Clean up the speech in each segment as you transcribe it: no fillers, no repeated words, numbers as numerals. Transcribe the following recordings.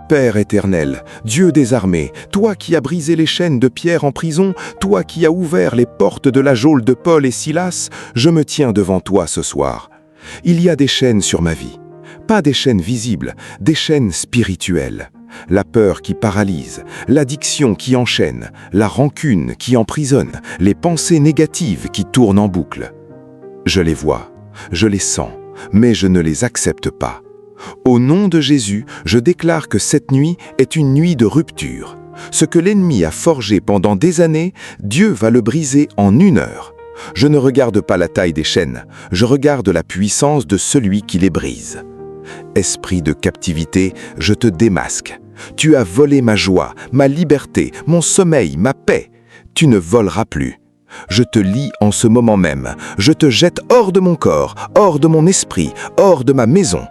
Père éternel, Dieu des armées, toi qui as brisé les chaînes de Pierre en prison, toi qui as ouvert les portes de la geôle de Paul et Silas, je me tiens devant toi ce soir. Il y a des chaînes sur ma vie, pas des chaînes visibles, des chaînes spirituelles. La peur qui paralyse, l'addiction qui enchaîne, la rancune qui emprisonne, les pensées négatives qui tournent en boucle. Je les vois, je les sens, mais je ne les accepte pas. Au nom de Jésus, je déclare que cette nuit est une nuit de rupture. Ce que l'ennemi a forgé pendant des années, Dieu va le briser en 1 heure. Je ne regarde pas la taille des chaînes, je regarde la puissance de celui qui les brise. Esprit de captivité, je te démasque. Tu as volé ma joie, ma liberté, mon sommeil, ma paix. Tu ne voleras plus. Je te lie en ce moment même. Je te jette hors de mon corps, hors de mon esprit, hors de ma maison.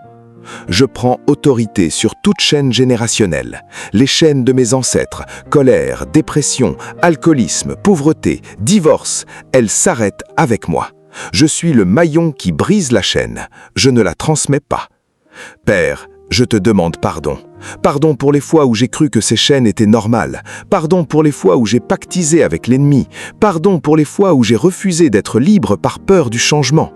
Je prends autorité sur toute chaîne générationnelle. Les chaînes de mes ancêtres, colère, dépression, alcoolisme, pauvreté, divorce, elles s'arrêtent avec moi. Je suis le maillon qui brise la chaîne. Je ne la transmets pas. Père, je te demande pardon. Pardon pour les fois où j'ai cru que ces chaînes étaient normales. Pardon pour les fois où j'ai pactisé avec l'ennemi. Pardon pour les fois où j'ai refusé d'être libre par peur du changement.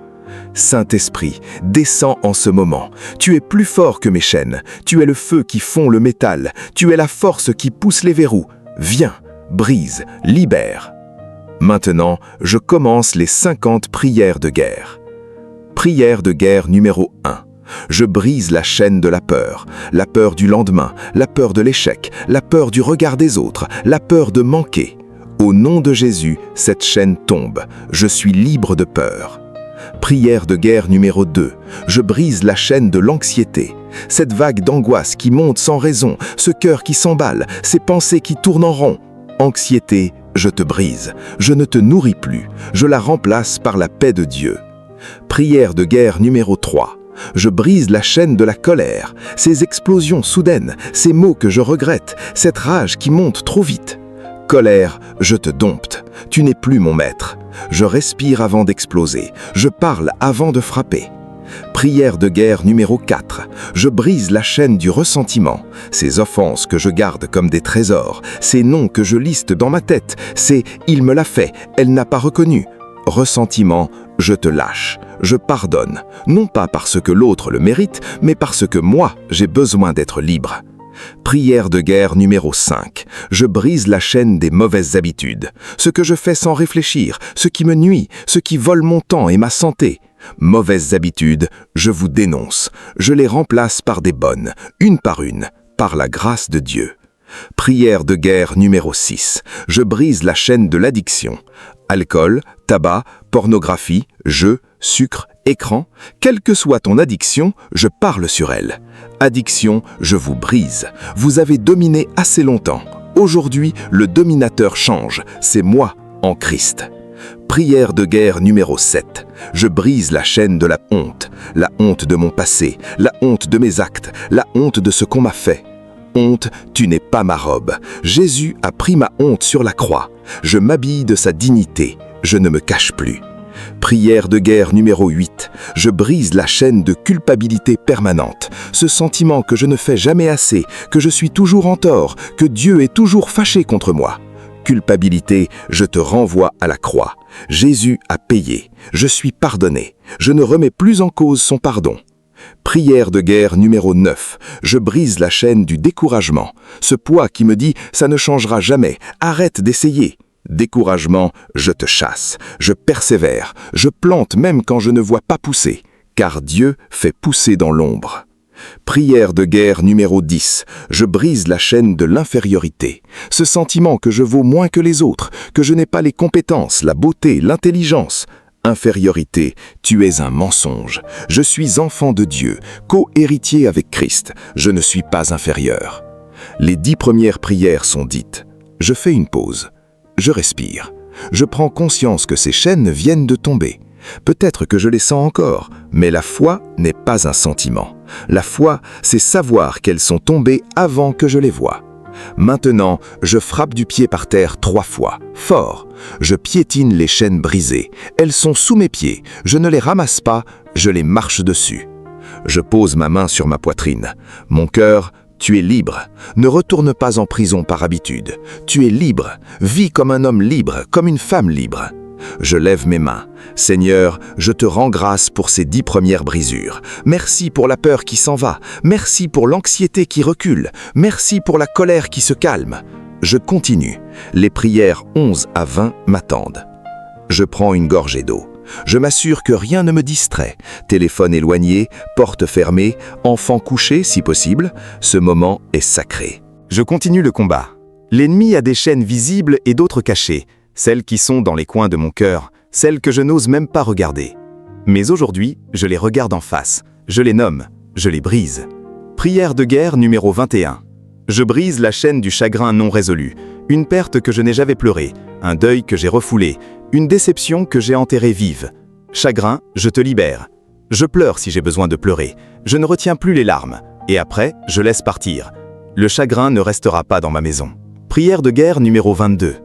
Saint-Esprit, descends en ce moment. Tu es plus fort que mes chaînes. Tu es le feu qui fond le métal. Tu es la force qui pousse les verrous. Viens, brise, libère. Maintenant, je commence les 50 prières de guerre. Prière de guerre numéro 1. Je brise la chaîne de la peur du lendemain, la peur de l'échec, la peur du regard des autres, la peur de manquer. Au nom de Jésus, cette chaîne tombe. Je suis libre de peur. Prière de guerre numéro 2. Je brise la chaîne de l'anxiété. Cette vague d'angoisse qui monte sans raison, ce cœur qui s'emballe, ces pensées qui tournent en rond. Anxiété, je te brise. Je ne te nourris plus. Je la remplace par la paix de Dieu. Prière de guerre numéro 3. Je brise la chaîne de la colère, ces explosions soudaines, ces mots que je regrette, cette rage qui monte trop vite. Colère, je te dompte. Tu n'es plus mon maître. Je respire avant d'exploser. Je parle avant de frapper. Prière de guerre numéro 4. Je brise la chaîne du ressentiment. Ces offenses que je garde comme des trésors. Ces noms que je liste dans ma tête. Ces « il me l'a fait, elle n'a pas reconnu ». Ressentiment, je te lâche. Je pardonne. Non pas parce que l'autre le mérite, mais parce que moi, j'ai besoin d'être libre. Prière de guerre numéro 5. Je brise la chaîne des mauvaises habitudes. Ce que je fais sans réfléchir, ce qui me nuit, ce qui vole mon temps et ma santé. Mauvaises habitudes, je vous dénonce. Je les remplace par des bonnes, une, par la grâce de Dieu. Prière de guerre numéro 6. Je brise la chaîne de l'addiction. Alcool, tabac, pornographie, jeux, sucre, écran, quelle que soit ton addiction, je parle sur elle. Addiction, je vous brise. Vous avez dominé assez longtemps. Aujourd'hui, le dominateur change. C'est moi, en Christ. Prière de guerre numéro 7. Je brise la chaîne de la honte de mon passé, la honte de mes actes, la honte de ce qu'on m'a fait. Honte, tu n'es pas ma robe. Jésus a pris ma honte sur la croix. Je m'habille de sa dignité. Je ne me cache plus. Prière de guerre numéro 8. Je brise la chaîne de culpabilité permanente. Ce sentiment que je ne fais jamais assez, que je suis toujours en tort, que Dieu est toujours fâché contre moi. Culpabilité, je te renvoie à la croix. Jésus a payé. Je suis pardonné. Je ne remets plus en cause son pardon. Prière de guerre numéro 9. Je brise la chaîne du découragement. Ce poids qui me dit « ça ne changera jamais, arrête d'essayer ». Découragement, je te chasse, je persévère, je plante même quand je ne vois pas pousser, car Dieu fait pousser dans l'ombre. Prière de guerre numéro 10. Je brise la chaîne de l'infériorité. Ce sentiment que je vaux moins que les autres, que je n'ai pas les compétences, la beauté, l'intelligence. Infériorité, tu es un mensonge. Je suis enfant de Dieu, co-héritier avec Christ. Je ne suis pas inférieur. Les 10 premières prières sont dites. Je fais une pause. Je respire. Je prends conscience que ces chaînes viennent de tomber. Peut-être que je les sens encore, mais la foi n'est pas un sentiment. La foi, c'est savoir qu'elles sont tombées avant que je les voie. Maintenant, je frappe du pied par terre 3 fois, fort. Je piétine les chaînes brisées. Elles sont sous mes pieds. Je ne les ramasse pas, je les marche dessus. Je pose ma main sur ma poitrine. Mon cœur, Tu es libre. Ne retourne pas en prison par habitude. Tu es libre. Vis comme un homme libre, comme une femme libre. Je lève mes mains. Seigneur, je te rends grâce pour ces 10 premières brisures. Merci pour la peur qui s'en va. Merci pour l'anxiété qui recule. Merci pour la colère qui se calme. Je continue. Les prières 11 à 20 m'attendent. Je prends une gorgée d'eau. Je m'assure que rien ne me distrait. Téléphone éloigné, porte fermée, enfant couché si possible. Ce moment est sacré. Je continue le combat. L'ennemi a des chaînes visibles et d'autres cachées, celles qui sont dans les coins de mon cœur, celles que je n'ose même pas regarder. Mais aujourd'hui, je les regarde en face, je les nomme, je les brise. Prière de guerre numéro 21. Je brise la chaîne du chagrin non résolu, une perte que je n'ai jamais pleurée, un deuil que j'ai refoulé, une déception que j'ai enterrée vive. Chagrin, je te libère. Je pleure si j'ai besoin de pleurer. Je ne retiens plus les larmes. Et après, je laisse partir. Le chagrin ne restera pas dans ma maison. Prière de guerre numéro 22.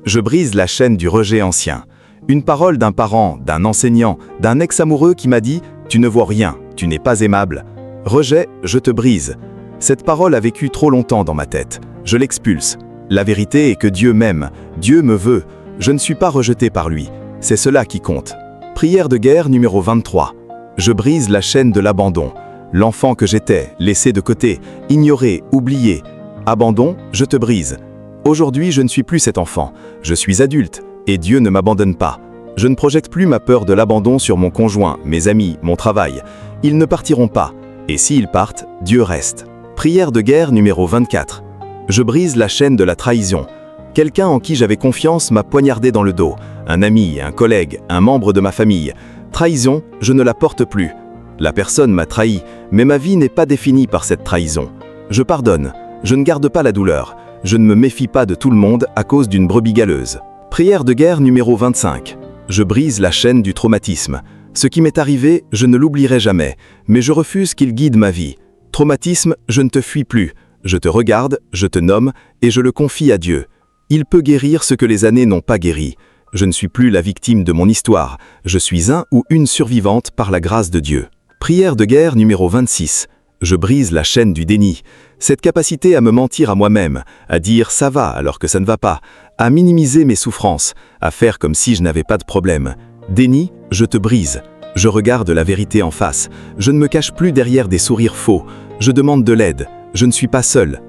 Je brise la chaîne du rejet ancien. Une parole d'un parent, d'un enseignant, d'un ex-amoureux qui m'a dit « Tu ne vaux rien, tu n'es pas aimable ». Rejet, je te brise. Cette parole a vécu trop longtemps dans ma tête. Je l'expulse. La vérité est que Dieu m'aime. Dieu me veut. Je ne suis pas rejeté par lui. C'est cela qui compte. Prière de guerre numéro 23. Je brise la chaîne de l'abandon. L'enfant que j'étais, laissé de côté, ignoré, oublié. Abandon, je te brise. Aujourd'hui, je ne suis plus cet enfant. Je suis adulte et Dieu ne m'abandonne pas. Je ne projette plus ma peur de l'abandon sur mon conjoint, mes amis, mon travail. Ils ne partiront pas. Et s'ils partent, Dieu reste. Prière de guerre numéro 24. Je brise la chaîne de la trahison. Quelqu'un en qui j'avais confiance m'a poignardé dans le dos. Un ami, un collègue, un membre de ma famille. Trahison, je ne la porte plus. La personne m'a trahi, mais ma vie n'est pas définie par cette trahison. Je pardonne. Je ne garde pas la douleur. Je ne me méfie pas de tout le monde à cause d'une brebis galeuse. Prière de guerre numéro 25. Je brise la chaîne du traumatisme. Ce qui m'est arrivé, je ne l'oublierai jamais, mais je refuse qu'il guide ma vie. Traumatisme, je ne te fuis plus. Je te regarde, je te nomme, et je le confie à Dieu. Il peut guérir ce que les années n'ont pas guéri. Je ne suis plus la victime de mon histoire. Je suis un ou une survivante par la grâce de Dieu. Prière de guerre numéro 26. Je brise la chaîne du déni. Cette capacité à me mentir à moi-même, à dire « ça va » alors que ça ne va pas, à minimiser mes souffrances, à faire comme si je n'avais pas de problème. Déni, je te brise. Je regarde la vérité en face. Je ne me cache plus derrière des sourires faux. Je demande de l'aide. Je ne suis pas seul.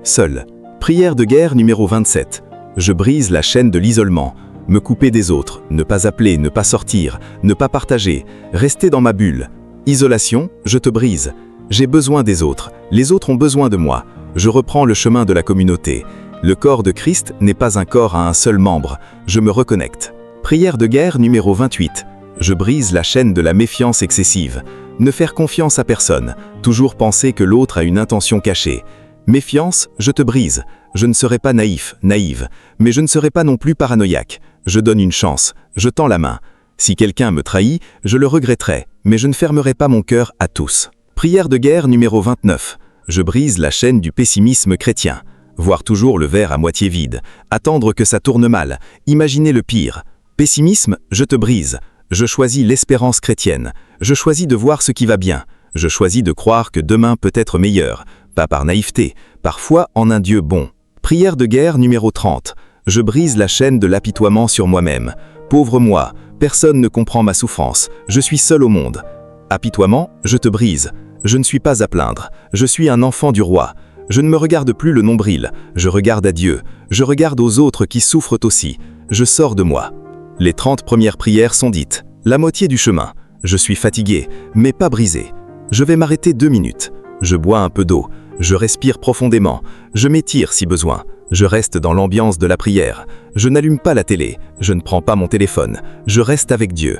Prière de guerre numéro 27. Je brise la chaîne de l'isolement. Me couper des autres, ne pas appeler, ne pas sortir, ne pas partager, rester dans ma bulle. Isolation, je te brise. J'ai besoin des autres, les autres ont besoin de moi. Je reprends le chemin de la communauté. Le corps de Christ n'est pas un corps à un seul membre. Je me reconnecte. Prière de guerre numéro 28. Je brise la chaîne de la méfiance excessive. Ne faire confiance à personne. Toujours penser que l'autre a une intention cachée. Méfiance, je te brise. Je ne serai pas naïf, naïve, mais je ne serai pas non plus paranoïaque. Je donne une chance, je tends la main. Si quelqu'un me trahit, je le regretterai, mais je ne fermerai pas mon cœur à tous. Prière de guerre numéro 29. Je brise la chaîne du pessimisme chrétien. Voir toujours le verre à moitié vide, attendre que ça tourne mal, imaginer le pire. Pessimisme, je te brise. Je choisis l'espérance chrétienne. Je choisis de voir ce qui va bien. Je choisis de croire que demain peut être meilleur. Pas par naïveté, parfois en un Dieu bon. Prière de guerre numéro 30. Je brise la chaîne de l'apitoiement sur moi-même. Pauvre moi, personne ne comprend ma souffrance. Je suis seul au monde. Apitoiement, je te brise. Je ne suis pas à plaindre. Je suis un enfant du roi. Je ne me regarde plus le nombril. Je regarde à Dieu. Je regarde aux autres qui souffrent aussi. Je sors de moi. Les 30 premières prières sont dites. La moitié du chemin. Je suis fatigué, mais pas brisé. Je vais m'arrêter 2 minutes. Je bois un peu d'eau. Je respire profondément. Je m'étire si besoin. Je reste dans l'ambiance de la prière. Je n'allume pas la télé. Je ne prends pas mon téléphone. Je reste avec Dieu.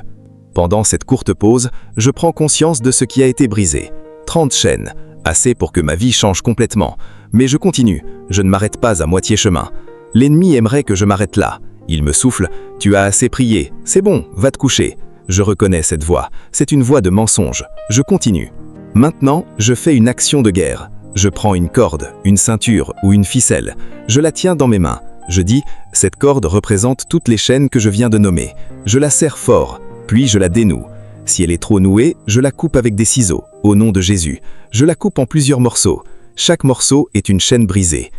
Pendant cette courte pause, je prends conscience de ce qui a été brisé. 30 chaînes. Assez pour que ma vie change complètement. Mais je continue. Je ne m'arrête pas à moitié chemin. L'ennemi aimerait que je m'arrête là. Il me souffle. Tu as assez prié. C'est bon, va te coucher. Je reconnais cette voix. C'est une voix de mensonge. Je continue. Maintenant, je fais une action de guerre. Je prends une corde, une ceinture ou une ficelle. Je la tiens dans mes mains. Je dis, cette corde représente toutes les chaînes que je viens de nommer. Je la serre fort, puis je la dénoue. Si elle est trop nouée, je la coupe avec des ciseaux, au nom de Jésus. Je la coupe en plusieurs morceaux. chaque morceau est une chaîne brisée.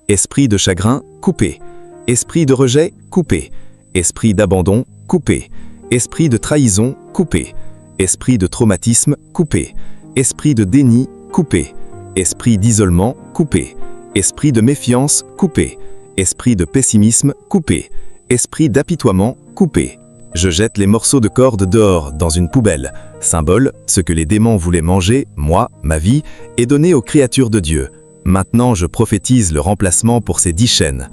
Esprit de chagrin, coupé. Esprit de rejet, coupé. Esprit d'abandon, coupé. Esprit de trahison, coupé. Esprit de traumatisme, coupé. Esprit de déni, coupé. Esprit d'isolement, coupé. Esprit de méfiance, coupé. Esprit de pessimisme, coupé. Esprit d'apitoiement, coupé. Je jette les morceaux de corde dehors, dans une poubelle. Symbole, ce que les démons voulaient manger, moi, ma vie, et donner aux créatures de Dieu. Maintenant, je prophétise le remplacement pour ces 10 chaînes.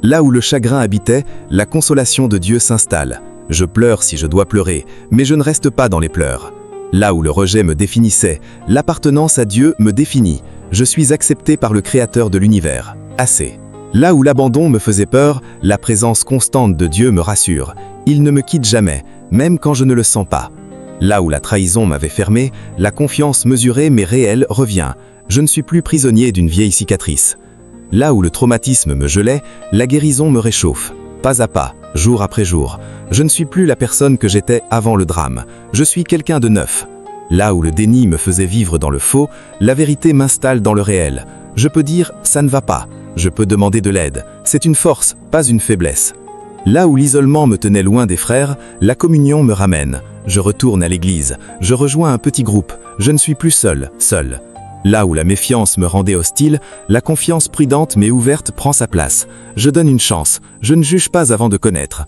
Là où le chagrin habitait, la consolation de Dieu s'installe. Je pleure si je dois pleurer, mais je ne reste pas dans les pleurs. Là où le rejet me définissait, l'appartenance à Dieu me définit. Je suis accepté par le Créateur de l'univers. Assez. Là où l'abandon me faisait peur, la présence constante de Dieu me rassure. Il ne me quitte jamais, même quand je ne le sens pas. Là où la trahison m'avait fermé, la confiance mesurée mais réelle revient. Je ne suis plus prisonnier d'une vieille cicatrice. Là où le traumatisme me gelait, la guérison me réchauffe. Pas à pas, jour après jour. Je ne suis plus la personne que j'étais avant le drame. Je suis quelqu'un de neuf. Là où le déni me faisait vivre dans le faux, la vérité m'installe dans le réel. Je peux dire « ça ne va pas ». Je peux demander de l'aide. C'est une force, pas une faiblesse. Là où l'isolement me tenait loin des frères, la communion me ramène. Je retourne à l'église. Je rejoins un petit groupe. Je ne suis plus seul. Là où la méfiance me rendait hostile, la confiance prudente mais ouverte prend sa place. Je donne une chance. Je ne juge pas avant de connaître.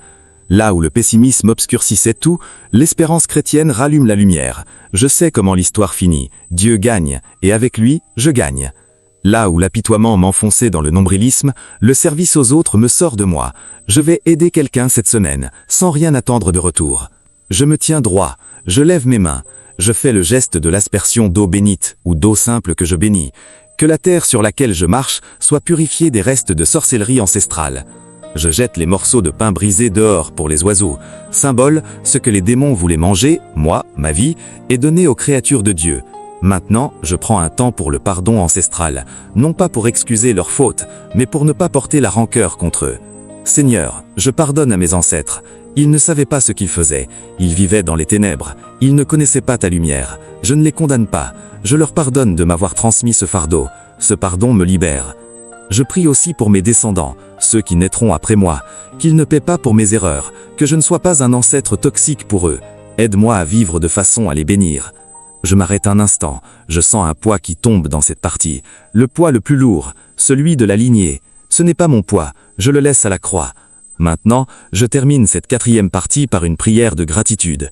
Là où le pessimisme obscurcissait tout, l'espérance chrétienne rallume la lumière. Je sais comment l'histoire finit. Dieu gagne, et avec lui, je gagne. Là où l'apitoiement m'enfonçait dans le nombrilisme, le service aux autres me sort de moi. Je vais aider quelqu'un cette semaine, sans rien attendre de retour. Je me tiens droit, je lève mes mains, je fais le geste de l'aspersion d'eau bénite ou d'eau simple que je bénis. Que la terre sur laquelle je marche soit purifiée des restes de sorcellerie ancestrale. Je jette les morceaux de pain brisés dehors pour les oiseaux. Symbole, ce que les démons voulaient manger, moi, ma vie, et donner aux créatures de Dieu. Maintenant, je prends un temps pour le pardon ancestral, non pas pour excuser leurs fautes, mais pour ne pas porter la rancœur contre eux. Seigneur, je pardonne à mes ancêtres. Ils ne savaient pas ce qu'ils faisaient. Ils vivaient dans les ténèbres. Ils ne connaissaient pas ta lumière. Je ne les condamne pas. Je leur pardonne de m'avoir transmis ce fardeau. Ce pardon me libère. Je prie aussi pour mes descendants, ceux qui naîtront après moi, qu'ils ne paient pas pour mes erreurs, que je ne sois pas un ancêtre toxique pour eux. Aide-moi à vivre de façon à les bénir. Je m'arrête un instant, je sens un poids qui tombe dans cette partie. Le poids le plus lourd, celui de la lignée. Ce n'est pas mon poids, je le laisse à la croix. Maintenant, je termine cette 4e partie par une prière de gratitude.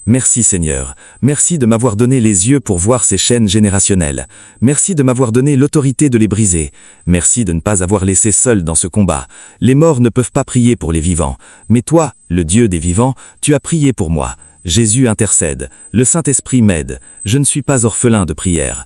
Merci Seigneur, merci de m'avoir donné les yeux pour voir ces chaînes générationnelles. Merci de m'avoir donné l'autorité de les briser. Merci de ne pas avoir laissé seul dans ce combat. Les morts ne peuvent pas prier pour les vivants. Mais toi, le Dieu des vivants, tu as prié pour moi. Jésus intercède, le Saint-Esprit m'aide, je ne suis pas orphelin de prière.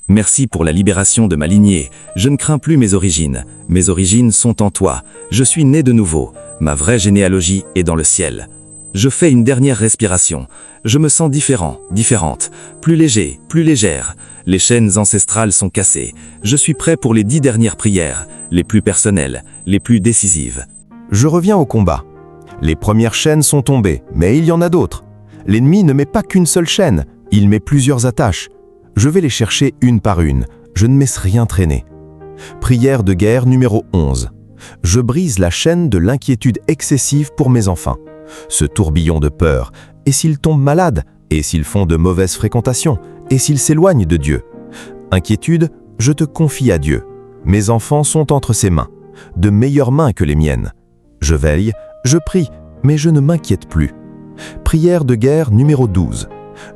Merci pour la libération de ma lignée, je ne crains plus mes origines sont en toi, je suis né de nouveau, ma vraie généalogie est dans le ciel. Je fais une dernière respiration, je me sens différent, différente, plus léger, plus légère, les chaînes ancestrales sont cassées, je suis prêt pour les 10 dernières prières, les plus personnelles, les plus décisives. Je reviens au combat. Les premières chaînes sont tombées, mais il y en a d'autres. L'ennemi ne met pas qu'une seule chaîne, il met plusieurs attaches. Je vais les chercher une par une, je ne laisse rien traîner. Prière de guerre numéro 11. Je brise la chaîne de l'inquiétude excessive pour mes enfants. Ce tourbillon de peur, et s'ils tombent malades, et s'ils font de mauvaises fréquentations, et s'ils s'éloignent de Dieu. Inquiétude, je te confie à Dieu. Mes enfants sont entre ses mains, de meilleures mains que les miennes. Je veille, je prie, mais je ne m'inquiète plus. Prière de guerre numéro 12.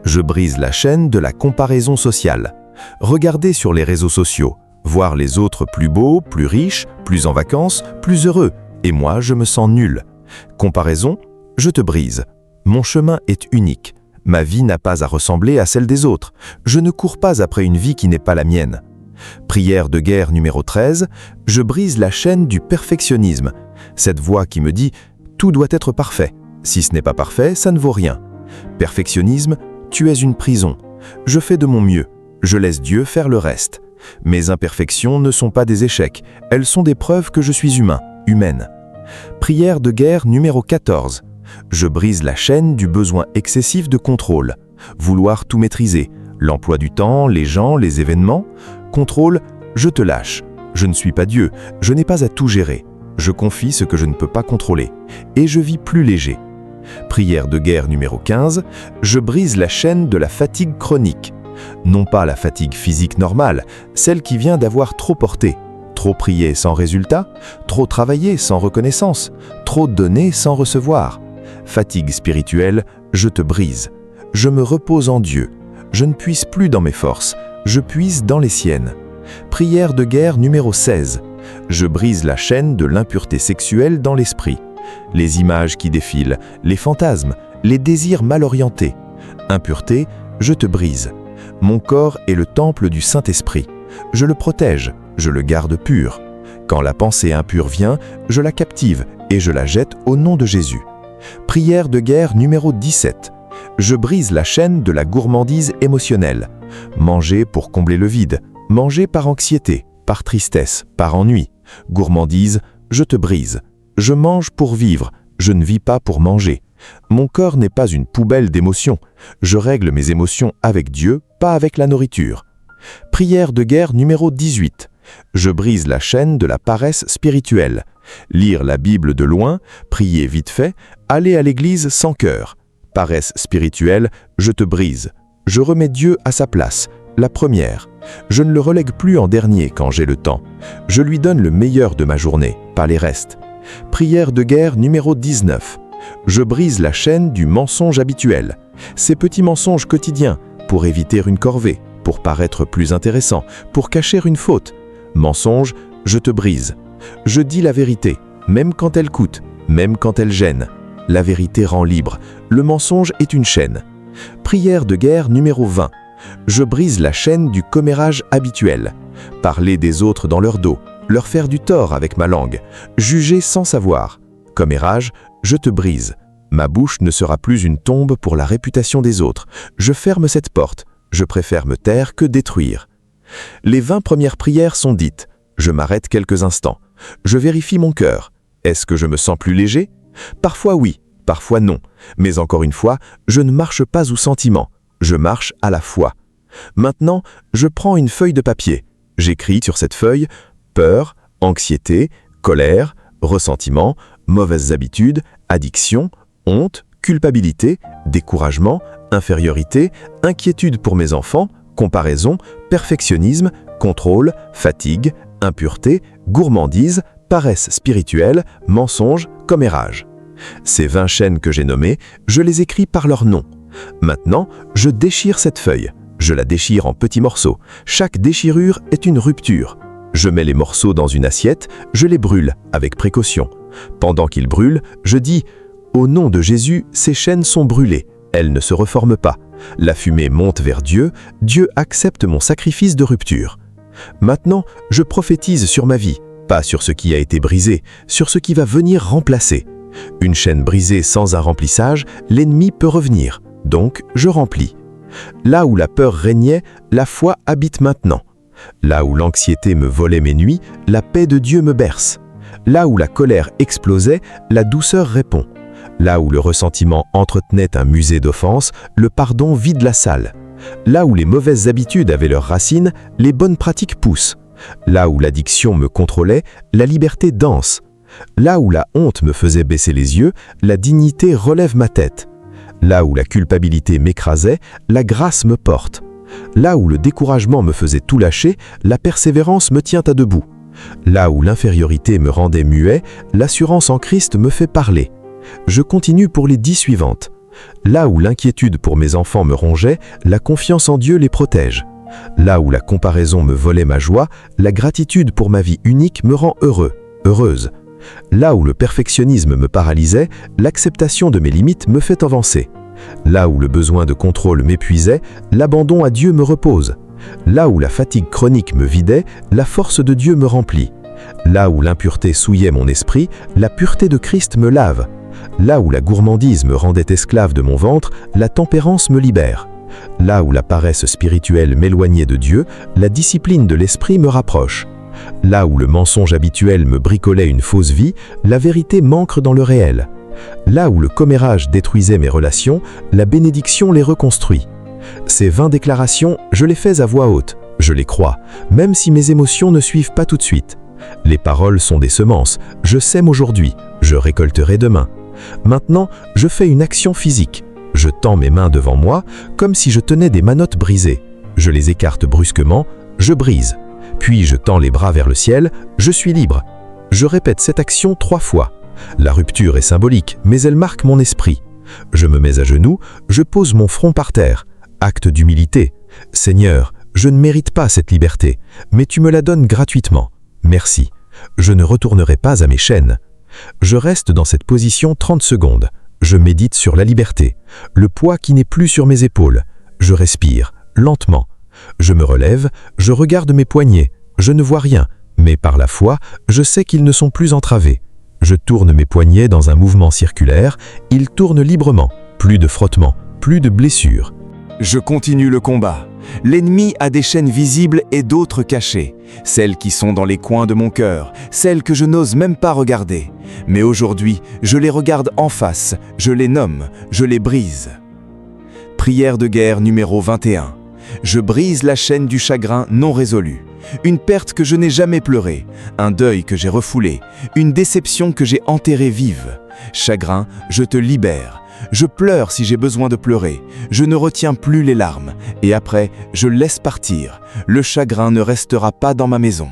Je brise la chaîne de la comparaison sociale. Regarder sur les réseaux sociaux, voir les autres plus beaux, plus riches, plus en vacances, plus heureux, et moi je me sens nul. Comparaison, je te brise. Mon chemin est unique. Ma vie n'a pas à ressembler à celle des autres. Je ne cours pas après une vie qui n'est pas la mienne. Prière de guerre numéro 13. Je brise la chaîne du perfectionnisme. Cette voix qui me dit « tout doit être parfait ». Si ce n'est pas parfait, ça ne vaut rien. Perfectionnisme, tu es une prison. Je fais de mon mieux. Je laisse Dieu faire le reste. Mes imperfections ne sont pas des échecs. Elles sont des preuves que je suis humain, humaine. Prière de guerre numéro 14. Je brise la chaîne du besoin excessif de contrôle. Vouloir tout maîtriser. L'emploi du temps, les gens, les événements. Contrôle, je te lâche. Je ne suis pas Dieu, je n'ai pas à tout gérer. Je confie ce que je ne peux pas contrôler. Et je vis plus léger. Prière de guerre numéro 15, je brise la chaîne de la fatigue chronique. Non pas la fatigue physique normale, celle qui vient d'avoir trop porté. Trop prier sans résultat, trop travailler sans reconnaissance, trop donner sans recevoir. Fatigue spirituelle, je te brise. Je me repose en Dieu. Je ne puise plus dans mes forces, je puise dans les siennes. Prière de guerre numéro 16. Je brise la chaîne de l'impureté sexuelle dans l'esprit. Les images qui défilent, les fantasmes, les désirs mal orientés. Impureté, je te brise. Mon corps est le temple du Saint-Esprit. Je le protège, je le garde pur. Quand la pensée impure vient, je la captive et je la jette au nom de Jésus. Prière de guerre numéro 17. Je brise la chaîne de la gourmandise émotionnelle. Manger pour combler le vide, manger par anxiété, par tristesse, par ennui. Gourmandise, je te brise. Je mange pour vivre, je ne vis pas pour manger. Mon corps n'est pas une poubelle d'émotions. Je règle mes émotions avec Dieu, pas avec la nourriture. Prière de guerre numéro 18. Je brise la chaîne de la paresse spirituelle. Lire la Bible de loin, prier vite fait, aller à l'église sans cœur. Paresse spirituelle, je te brise. Je remets Dieu à sa place, la première. Je ne le relègue plus en dernier quand j'ai le temps. Je lui donne le meilleur de ma journée, pas les restes. Prière de guerre numéro 19. Je brise la chaîne du mensonge habituel. Ces petits mensonges quotidiens, pour éviter une corvée, pour paraître plus intéressant, pour cacher une faute. Mensonge, je te brise. Je dis la vérité, même quand elle coûte, même quand elle gêne. La vérité rend libre. Le mensonge est une chaîne. Prière de guerre numéro 20. Je brise la chaîne du commérage habituel. Parler des autres dans leur dos, leur faire du tort avec ma langue, juger sans savoir. Commérage, je te brise. Ma bouche ne sera plus une tombe pour la réputation des autres. Je ferme cette porte. Je préfère me taire que détruire. Les 20 premières prières sont dites. Je m'arrête quelques instants. Je vérifie mon cœur. Est-ce que je me sens plus léger ? Parfois oui, parfois non. Mais encore une fois, je ne marche pas au sentiment. Je marche à la foi. Maintenant, je prends une feuille de papier. J'écris sur cette feuille peur, anxiété, colère, ressentiment, mauvaises habitudes, addiction, honte, culpabilité, découragement, infériorité, inquiétude pour mes enfants, comparaison, perfectionnisme, contrôle, fatigue, impureté, gourmandise, paresse spirituelle, mensonge, commérage. Ces 20 chaînes que j'ai nommées, je les écris par leur nom. Maintenant, je déchire cette feuille. Je la déchire en petits morceaux. Chaque déchirure est une rupture. Je mets les morceaux dans une assiette, je les brûle avec précaution. Pendant qu'ils brûlent, je dis « Au nom de Jésus, ces chaînes sont brûlées. Elles ne se reforment pas. La fumée monte vers Dieu. Dieu accepte mon sacrifice de rupture. Maintenant, je prophétise sur ma vie, pas sur ce qui a été brisé, sur ce qui va venir remplacer. Une chaîne brisée sans un remplissage, l'ennemi peut revenir. Donc, je remplis. Là où la peur régnait, la foi habite maintenant. Là où l'anxiété me volait mes nuits, la paix de Dieu me berce. Là où la colère explosait, la douceur répond. Là où le ressentiment entretenait un musée d'offenses, le pardon vide la salle. Là où les mauvaises habitudes avaient leurs racines, les bonnes pratiques poussent. Là où l'addiction me contrôlait, la liberté danse. Là où la honte me faisait baisser les yeux, la dignité relève ma tête. Là où la culpabilité m'écrasait, la grâce me porte. Là où le découragement me faisait tout lâcher, la persévérance me tient à debout. Là où l'infériorité me rendait muet, l'assurance en Christ me fait parler. Je continue pour les 10 suivantes. Là où l'inquiétude pour mes enfants me rongeait, la confiance en Dieu les protège. Là où la comparaison me volait ma joie, la gratitude pour ma vie unique me rend heureux, heureuse. Là où le perfectionnisme me paralysait, l'acceptation de mes limites me fait avancer. Là où le besoin de contrôle m'épuisait, l'abandon à Dieu me repose. Là où la fatigue chronique me vidait, la force de Dieu me remplit. Là où l'impureté souillait mon esprit, la pureté de Christ me lave. Là où la gourmandise me rendait esclave de mon ventre, la tempérance me libère. Là où la paresse spirituelle m'éloignait de Dieu, la discipline de l'esprit me rapproche. Là où le mensonge habituel me bricolait une fausse vie, la vérité m'ancre dans le réel. Là où le commérage détruisait mes relations, la bénédiction les reconstruit. Ces 20 déclarations, je les fais à voix haute. Je les crois, même si mes émotions ne suivent pas tout de suite. Les paroles sont des semences. Je sème aujourd'hui, je récolterai demain. Maintenant, je fais une action physique. Je tends mes mains devant moi, comme si je tenais des manottes brisées. Je les écarte brusquement, je brise. Puis je tends les bras vers le ciel, je suis libre. Je répète cette action 3 fois. La rupture est symbolique, mais elle marque mon esprit. Je me mets à genoux, je pose mon front par terre. Acte d'humilité. Seigneur, je ne mérite pas cette liberté, mais tu me la donnes gratuitement. Merci. Je ne retournerai pas à mes chaînes. Je reste dans cette position 30 secondes. Je médite sur la liberté, le poids qui n'est plus sur mes épaules. Je respire, lentement. Je me relève, je regarde mes poignets. Je ne vois rien, mais par la foi, je sais qu'ils ne sont plus entravés. Je tourne mes poignets dans un mouvement circulaire. Ils tournent librement. Plus de frottement, plus de blessures. Je continue le combat. L'ennemi a des chaînes visibles et d'autres cachées, celles qui sont dans les coins de mon cœur, celles que je n'ose même pas regarder. Mais aujourd'hui, je les regarde en face, je les nomme, je les brise. Prière de guerre numéro 21. Je brise la chaîne du chagrin non résolu. Une perte que je n'ai jamais pleurée, un deuil que j'ai refoulé, une déception que j'ai enterrée vive. Chagrin, je te libère. Je pleure si j'ai besoin de pleurer. Je ne retiens plus les larmes. Et après, je laisse partir. Le chagrin ne restera pas dans ma maison.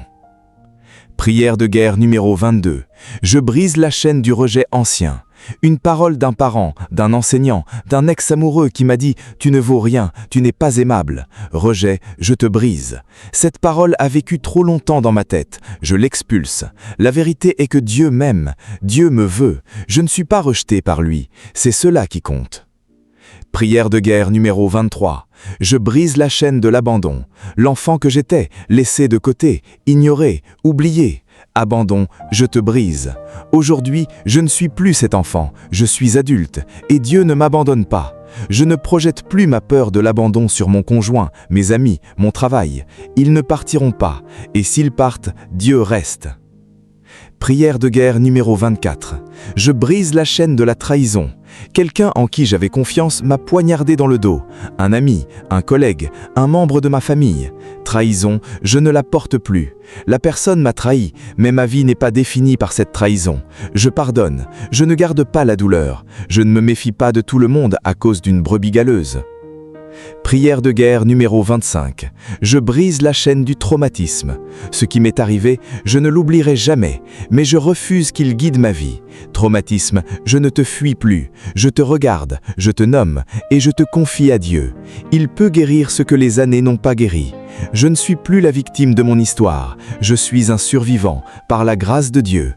Prière de guerre numéro 22. Je brise la chaîne du rejet ancien. Une parole d'un parent, d'un enseignant, d'un ex-amoureux qui m'a dit « Tu ne vaux rien, tu n'es pas aimable ». Rejet, je te brise. Cette parole a vécu trop longtemps dans ma tête. Je l'expulse. La vérité est que Dieu m'aime. Dieu me veut. Je ne suis pas rejeté par lui. C'est cela qui compte. Prière de guerre numéro 23. Je brise la chaîne de l'abandon. L'enfant que j'étais, laissé de côté, ignoré, oublié. Abandon, je te brise. Aujourd'hui, je ne suis plus cet enfant, je suis adulte, et Dieu ne m'abandonne pas. Je ne projette plus ma peur de l'abandon sur mon conjoint, mes amis, mon travail. Ils ne partiront pas, et s'ils partent, Dieu reste. Prière de guerre numéro 24. Je brise la chaîne de la trahison. Quelqu'un en qui j'avais confiance m'a poignardé dans le dos. Un ami, un collègue, un membre de ma famille. Trahison, je ne la porte plus. La personne m'a trahi, mais ma vie n'est pas définie par cette trahison. Je pardonne, je ne garde pas la douleur. Je ne me méfie pas de tout le monde à cause d'une brebis galeuse. Prière de guerre numéro 25. Je brise la chaîne du traumatisme. Ce qui m'est arrivé, je ne l'oublierai jamais, mais je refuse qu'il guide ma vie. Traumatisme, je ne te fuis plus. Je te regarde, je te nomme, et je te confie à Dieu. Il peut guérir ce que les années n'ont pas guéri. Je ne suis plus la victime de mon histoire. Je suis un survivant, par la grâce de Dieu.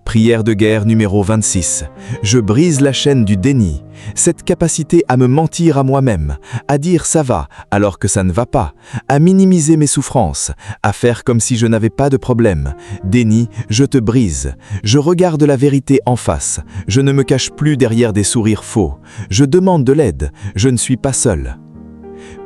Prière de guerre numéro 26. Je brise la chaîne du déni. Cette capacité à me mentir à moi-même, à dire ça va alors que ça ne va pas, à minimiser mes souffrances, à faire comme si je n'avais pas de problème. Déni, je te brise. Je regarde la vérité en face. Je ne me cache plus derrière des sourires faux. Je demande de l'aide. Je ne suis pas seul.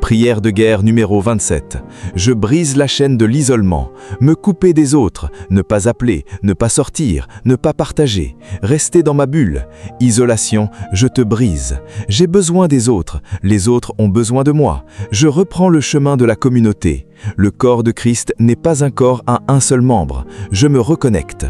Prière de guerre numéro 27. Je brise la chaîne de l'isolement. Me couper des autres, ne pas appeler, ne pas sortir, ne pas partager, rester dans ma bulle. Isolation, je te brise. J'ai besoin des autres, les autres ont besoin de moi. Je reprends le chemin de la communauté. Le corps de Christ n'est pas un corps à un seul membre. Je me reconnecte.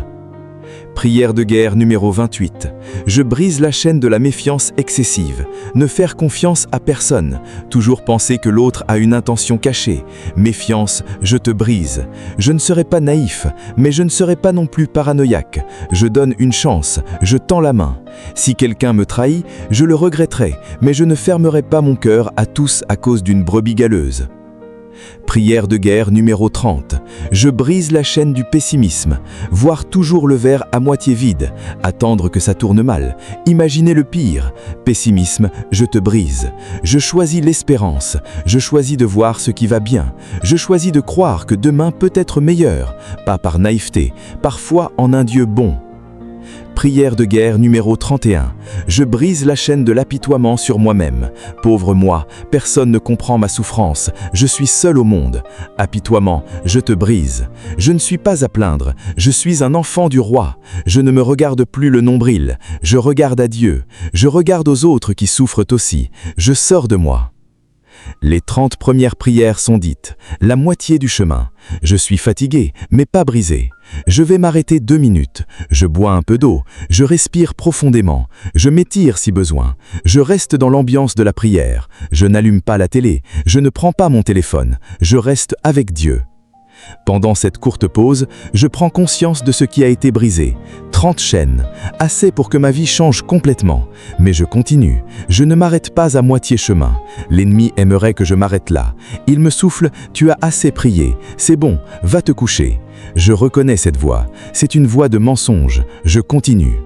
Prière de guerre numéro 28. Je brise la chaîne de la méfiance excessive. Ne faire confiance à personne. Toujours penser que l'autre a une intention cachée. Méfiance, je te brise. Je ne serai pas naïf, mais je ne serai pas non plus paranoïaque. Je donne une chance, je tends la main. Si quelqu'un me trahit, je le regretterai, mais je ne fermerai pas mon cœur à tous à cause d'une brebis galeuse. Prière de guerre numéro 30. Je brise la chaîne du pessimisme. Voir toujours le verre à moitié vide. Attendre que ça tourne mal. Imaginer le pire. Pessimisme, je te brise. Je choisis l'espérance. Je choisis de voir ce qui va bien. Je choisis de croire que demain peut être meilleur. Pas par naïveté, parfois en un Dieu bon. Prière de guerre numéro 31. Je brise la chaîne de l'apitoiement sur moi-même. Pauvre moi, personne ne comprend ma souffrance. Je suis seul au monde. Apitoiement, je te brise. Je ne suis pas à plaindre. Je suis un enfant du roi. Je ne me regarde plus le nombril. Je regarde à Dieu. Je regarde aux autres qui souffrent aussi. Je sors de moi. Les 30 premières prières sont dites, la moitié du chemin. Je suis fatigué, mais pas brisé. Je vais m'arrêter 2 minutes. Je bois un peu d'eau. Je respire profondément. Je m'étire si besoin. Je reste dans l'ambiance de la prière. Je n'allume pas la télé. Je ne prends pas mon téléphone. Je reste avec Dieu. Pendant cette courte pause, je prends conscience de ce qui a été brisé. 30 chaînes, assez pour que ma vie change complètement. Mais je continue, je ne m'arrête pas à moitié chemin. L'ennemi aimerait que je m'arrête là. Il me souffle, tu as assez prié, c'est bon, va te coucher. Je reconnais cette voix, c'est une voix de mensonge, je continue.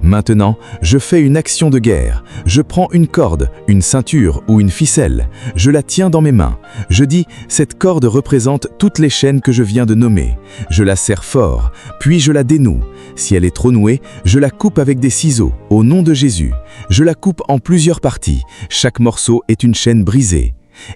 Maintenant, je fais une action de guerre. Je prends une corde, une ceinture ou une ficelle. Je la tiens dans mes mains. Je dis, cette corde représente toutes les chaînes que je viens de nommer. Je la serre fort, puis je la dénoue. Si elle est trop nouée, je la coupe avec des ciseaux, au nom de Jésus. Je la coupe en plusieurs parties. Chaque morceau est une chaîne brisée.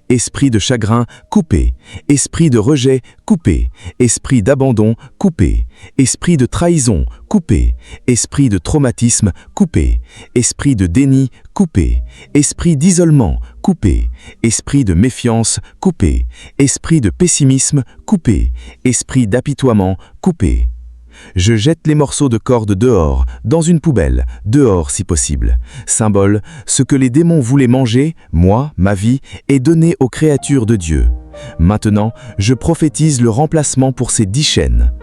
Esprit de chagrin, coupé. Esprit de rejet, coupé. Esprit d'abandon, coupé. Esprit de trahison, coupé. Esprit de traumatisme, coupé. Esprit de déni, coupé. Esprit d'isolement, coupé. Esprit de méfiance, coupé. Esprit de pessimisme, coupé. Esprit d'apitoiement, coupé. Je jette les morceaux de corde dehors, dans une poubelle, dehors si possible. Symbole, ce que les démons voulaient manger, moi, ma vie, est donné aux créatures de Dieu. Maintenant, je prophétise le remplacement pour ces 10 chaînes.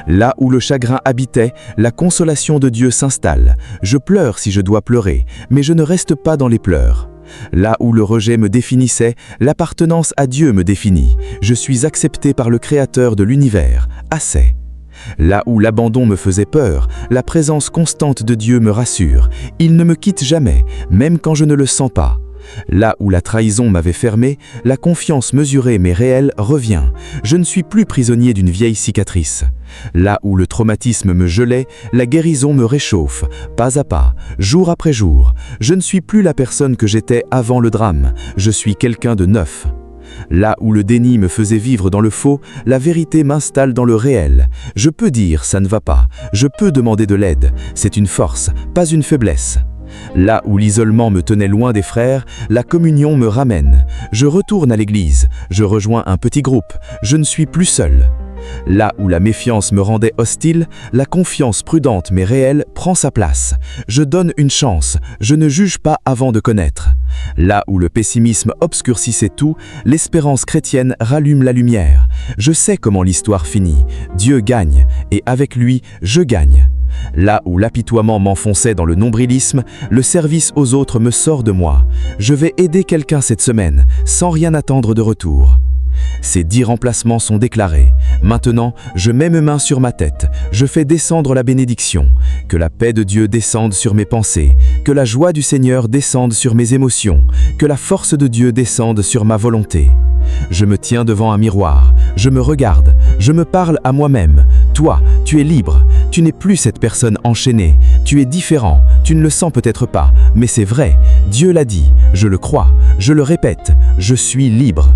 Là où le chagrin habitait, la consolation de Dieu s'installe. Je pleure si je dois pleurer, mais je ne reste pas dans les pleurs. Là où le rejet me définissait, l'appartenance à Dieu me définit. Je suis accepté par le Créateur de l'univers. Assez. Là où l'abandon me faisait peur, la présence constante de Dieu me rassure. Il ne me quitte jamais, même quand je ne le sens pas. Là où la trahison m'avait fermé, la confiance mesurée mais réelle revient. Je ne suis plus prisonnier d'une vieille cicatrice. Là où le traumatisme me gelait, la guérison me réchauffe, pas à pas, jour après jour. Je ne suis plus la personne que j'étais avant le drame. Je suis quelqu'un de neuf. Là où le déni me faisait vivre dans le faux, la vérité m'installe dans le réel. Je peux dire « ça ne va pas », je peux demander de l'aide, c'est une force, pas une faiblesse. Là où l'isolement me tenait loin des frères, la communion me ramène. Je retourne à l'église, je rejoins un petit groupe, je ne suis plus seul. Là où la méfiance me rendait hostile, la confiance prudente mais réelle prend sa place. Je donne une chance, je ne juge pas avant de connaître. Là où le pessimisme obscurcissait tout, l'espérance chrétienne rallume la lumière. Je sais comment l'histoire finit. Dieu gagne, et avec lui, je gagne. Là où l'apitoiement m'enfonçait dans le nombrilisme, le service aux autres me sort de moi. Je vais aider quelqu'un cette semaine, sans rien attendre de retour. Ces 10 remplacements sont déclarés. Maintenant, je mets mes mains sur ma tête. Je fais descendre la bénédiction. Que la paix de Dieu descende sur mes pensées. Que la joie du Seigneur descende sur mes émotions. Que la force de Dieu descende sur ma volonté. Je me tiens devant un miroir. Je me regarde. Je me parle à moi-même. Toi, tu es libre. Tu n'es plus cette personne enchaînée. Tu es différent. Tu ne le sens peut-être pas. Mais c'est vrai. Dieu l'a dit. Je le crois. Je le répète. Je suis libre.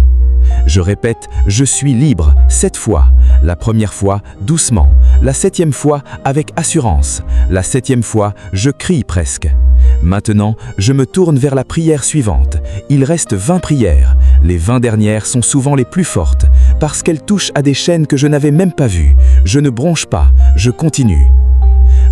Je répète, je suis libre 7 fois. La première fois, doucement. La 7e fois, avec assurance. La 7e fois, je crie presque. Maintenant, je me tourne vers la prière suivante. Il reste 20 prières. Les 20 dernières sont souvent les plus fortes, parce qu'elles touchent à des chaînes que je n'avais même pas vues. Je ne bronche pas, je continue.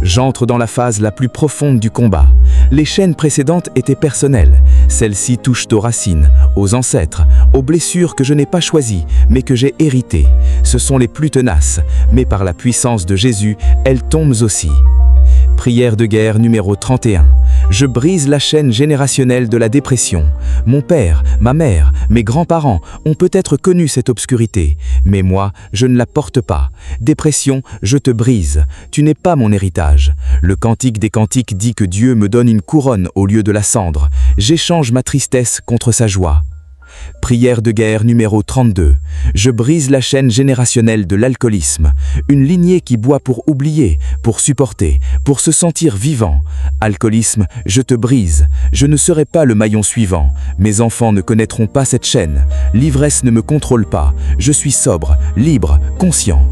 J'entre dans la phase la plus profonde du combat. Les chaînes précédentes étaient personnelles. Celles-ci touchent aux racines, aux ancêtres, aux blessures que je n'ai pas choisies, mais que j'ai héritées. Ce sont les plus tenaces, mais par la puissance de Jésus, elles tombent aussi. Prière de guerre numéro 31. Je brise la chaîne générationnelle de la dépression. Mon père, ma mère, mes grands-parents ont peut-être connu cette obscurité, mais moi, je ne la porte pas. Dépression, je te brise. Tu n'es pas mon héritage. Le cantique des cantiques dit que Dieu me donne une couronne au lieu de la cendre. J'échange ma tristesse contre sa joie. Prière de guerre numéro 32. Je brise la chaîne générationnelle de l'alcoolisme. Une lignée qui boit pour oublier, pour supporter, pour se sentir vivant. Alcoolisme, je te brise. Je ne serai pas le maillon suivant. Mes enfants ne connaîtront pas cette chaîne. L'ivresse ne me contrôle pas. Je suis sobre, libre, conscient.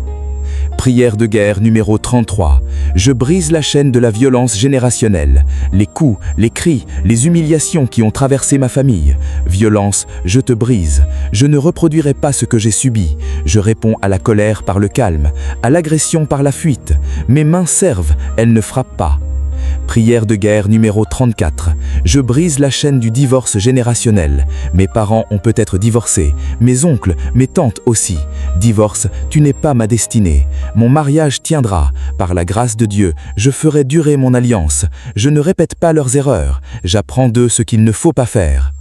Prière de guerre numéro 33. Je brise la chaîne de la violence générationnelle. Les coups, les cris, les humiliations qui ont traversé ma famille. Violence, je te brise. Je ne reproduirai pas ce que j'ai subi. Je réponds à la colère par le calme, à l'agression par la fuite. Mes mains servent, elles ne frappent pas. Prière de guerre numéro 34. Je brise la chaîne du divorce générationnel. Mes parents ont peut-être divorcé, mes oncles, mes tantes aussi. Divorce, tu n'es pas ma destinée. Mon mariage tiendra. Par la grâce de Dieu, je ferai durer mon alliance. Je ne répète pas leurs erreurs. J'apprends d'eux ce qu'il ne faut pas faire.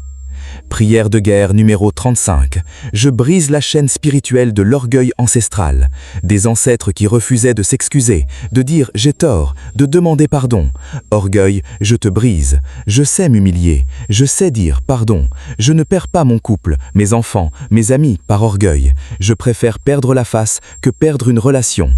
Prière de guerre numéro 35. Je brise la chaîne spirituelle de l'orgueil ancestral. Des ancêtres qui refusaient de s'excuser, de dire « j'ai tort », de demander pardon. Orgueil, je te brise. Je sais m'humilier. Je sais dire « pardon ». Je ne perds pas mon couple, mes enfants, mes amis par orgueil. Je préfère perdre la face que perdre une relation.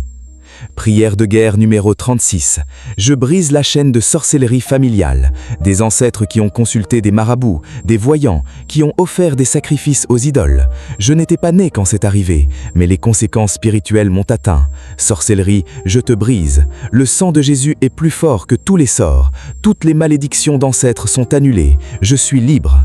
Prière de guerre numéro 36. Je brise la chaîne de sorcellerie familiale. Des ancêtres qui ont consulté des marabouts, des voyants, qui ont offert des sacrifices aux idoles. Je n'étais pas né quand c'est arrivé, mais les conséquences spirituelles m'ont atteint. Sorcellerie, je te brise. Le sang de Jésus est plus fort que tous les sorts. Toutes les malédictions d'ancêtres sont annulées. Je suis libre.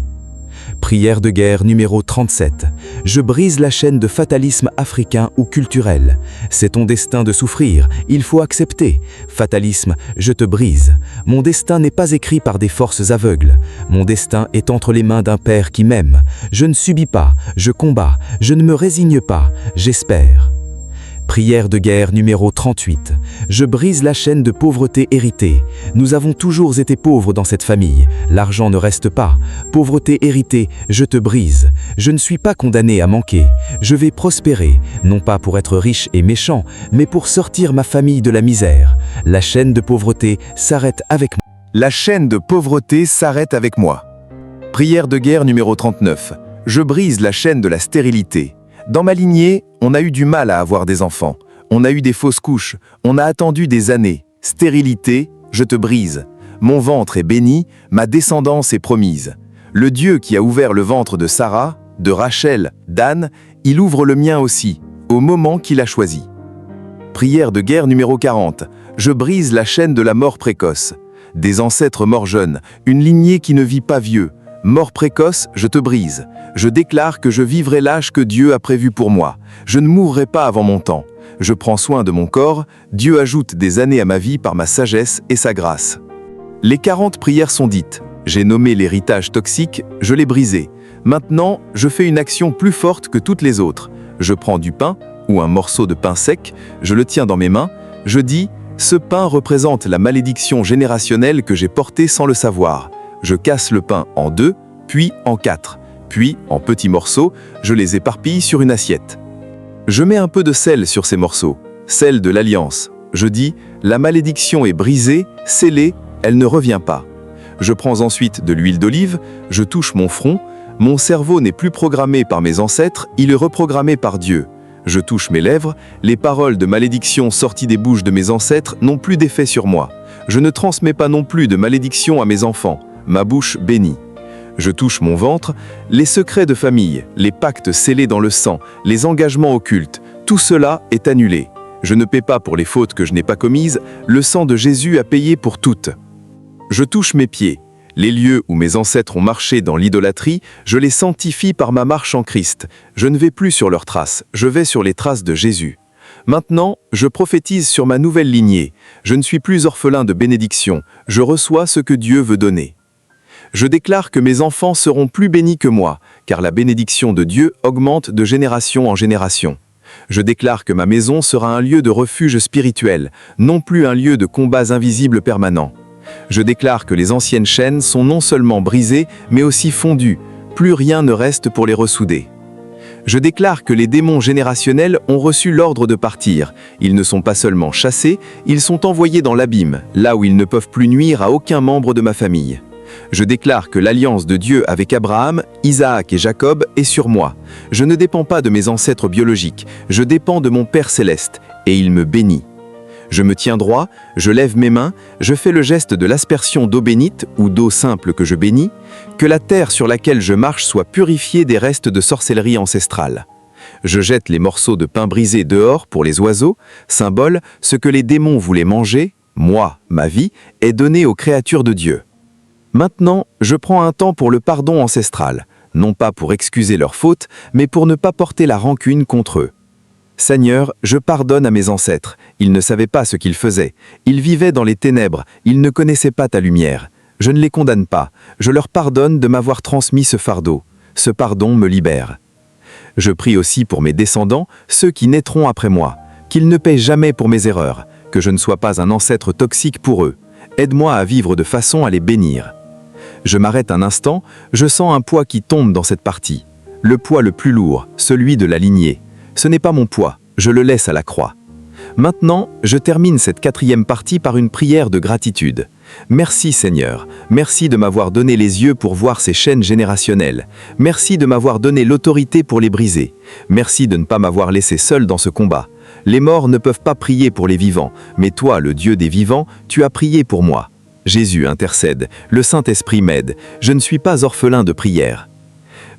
Prière de guerre numéro 37. Je brise la chaîne de fatalisme africain ou culturel. C'est ton destin de souffrir, il faut accepter. Fatalisme, je te brise. Mon destin n'est pas écrit par des forces aveugles. Mon destin est entre les mains d'un Père qui m'aime. Je ne subis pas, je combats, je ne me résigne pas, j'espère. Prière de guerre numéro 38. Je brise la chaîne de pauvreté héritée. Nous avons toujours été pauvres dans cette famille. L'argent ne reste pas. Pauvreté héritée, je te brise. Je ne suis pas condamné à manquer. Je vais prospérer, non pas pour être riche et méchant, mais pour sortir ma famille de la misère. La chaîne de pauvreté s'arrête avec moi. La chaîne de pauvreté s'arrête avec moi. Prière de guerre numéro 39. Je brise la chaîne de la stérilité. Dans ma lignée, on a eu du mal à avoir des enfants. On a eu des fausses couches. On a attendu des années. Stérilité, je te brise. Mon ventre est béni, ma descendance est promise. Le Dieu qui a ouvert le ventre de Sarah, de Rachel, d'Anne, il ouvre le mien aussi, au moment qu'il a choisi. Prière de guerre numéro 40. Je brise la chaîne de la mort précoce. Des ancêtres morts jeunes, une lignée qui ne vit pas vieux. Mort précoce, je te brise. Je déclare que je vivrai l'âge que Dieu a prévu pour moi. Je ne mourrai pas avant mon temps. Je prends soin de mon corps. Dieu ajoute des années à ma vie par ma sagesse et sa grâce. Les 40 prières sont dites. J'ai nommé l'héritage toxique, je l'ai brisé. Maintenant, je fais une action plus forte que toutes les autres. Je prends du pain, ou un morceau de pain sec, je le tiens dans mes mains. Je dis, ce pain représente la malédiction générationnelle que j'ai portée sans le savoir. Je casse le pain en 2, puis en 4. Puis, en petits morceaux, je les éparpille sur une assiette. Je mets un peu de sel sur ces morceaux, sel de l'alliance. Je dis, la malédiction est brisée, scellée, elle ne revient pas. Je prends ensuite de l'huile d'olive, je touche mon front, mon cerveau n'est plus programmé par mes ancêtres, il est reprogrammé par Dieu. Je touche mes lèvres, les paroles de malédiction sorties des bouches de mes ancêtres n'ont plus d'effet sur moi. Je ne transmets pas non plus de malédiction à mes enfants, ma bouche bénie. Je touche mon ventre, les secrets de famille, les pactes scellés dans le sang, les engagements occultes, tout cela est annulé. Je ne paie pas pour les fautes que je n'ai pas commises, le sang de Jésus a payé pour toutes. Je touche mes pieds, les lieux où mes ancêtres ont marché dans l'idolâtrie, je les sanctifie par ma marche en Christ. Je ne vais plus sur leurs traces, je vais sur les traces de Jésus. Maintenant, je prophétise sur ma nouvelle lignée. Je ne suis plus orphelin de bénédiction, je reçois ce que Dieu veut donner. Je déclare que mes enfants seront plus bénis que moi, car la bénédiction de Dieu augmente de génération en génération. Je déclare que ma maison sera un lieu de refuge spirituel, non plus un lieu de combats invisibles permanents. Je déclare que les anciennes chaînes sont non seulement brisées, mais aussi fondues. Plus rien ne reste pour les ressouder. Je déclare que les démons générationnels ont reçu l'ordre de partir. Ils ne sont pas seulement chassés, ils sont envoyés dans l'abîme, là où ils ne peuvent plus nuire à aucun membre de ma famille. Je déclare que l'alliance de Dieu avec Abraham, Isaac et Jacob est sur moi. Je ne dépends pas de mes ancêtres biologiques, je dépends de mon Père céleste, et il me bénit. Je me tiens droit, je lève mes mains, je fais le geste de l'aspersion d'eau bénite ou d'eau simple que je bénis, que la terre sur laquelle je marche soit purifiée des restes de sorcellerie ancestrale. Je jette les morceaux de pain brisé dehors pour les oiseaux, symbole, ce que les démons voulaient manger, moi, ma vie, est donné aux créatures de Dieu. Maintenant, je prends un temps pour le pardon ancestral, non pas pour excuser leurs fautes, mais pour ne pas porter la rancune contre eux. Seigneur, je pardonne à mes ancêtres, ils ne savaient pas ce qu'ils faisaient, ils vivaient dans les ténèbres, ils ne connaissaient pas ta lumière. Je ne les condamne pas, je leur pardonne de m'avoir transmis ce fardeau. Ce pardon me libère. Je prie aussi pour mes descendants, ceux qui naîtront après moi, qu'ils ne paient jamais pour mes erreurs, que je ne sois pas un ancêtre toxique pour eux. Aide-moi à vivre de façon à les bénir. Je m'arrête un instant, je sens un poids qui tombe dans cette partie. Le poids le plus lourd, celui de la lignée. Ce n'est pas mon poids, je le laisse à la croix. Maintenant, je termine cette 4e partie par une prière de gratitude. Merci Seigneur, merci de m'avoir donné les yeux pour voir ces chaînes générationnelles. Merci de m'avoir donné l'autorité pour les briser. Merci de ne pas m'avoir laissé seul dans ce combat. Les morts ne peuvent pas prier pour les vivants, mais toi, le Dieu des vivants, tu as prié pour moi. Jésus intercède, le Saint-Esprit m'aide, je ne suis pas orphelin de prière.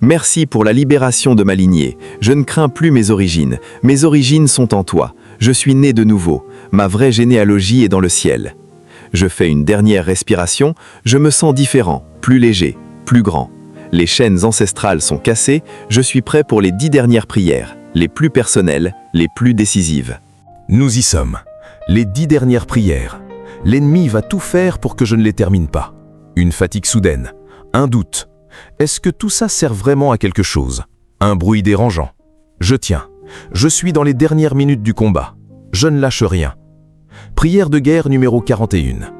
Merci pour la libération de ma lignée, je ne crains plus mes origines sont en toi, je suis né de nouveau, ma vraie généalogie est dans le ciel. Je fais une dernière respiration, je me sens différent, plus léger, plus grand. Les chaînes ancestrales sont cassées, je suis prêt pour les 10 dernières prières, les plus personnelles, les plus décisives. Nous y sommes. Les 10 dernières prières. L'ennemi va tout faire pour que je ne les termine pas. Une fatigue soudaine, un doute. Est-ce que tout ça sert vraiment à quelque chose? Un bruit dérangeant. Je tiens. Je suis dans les dernières minutes du combat. Je ne lâche rien. Prière de guerre numéro 41.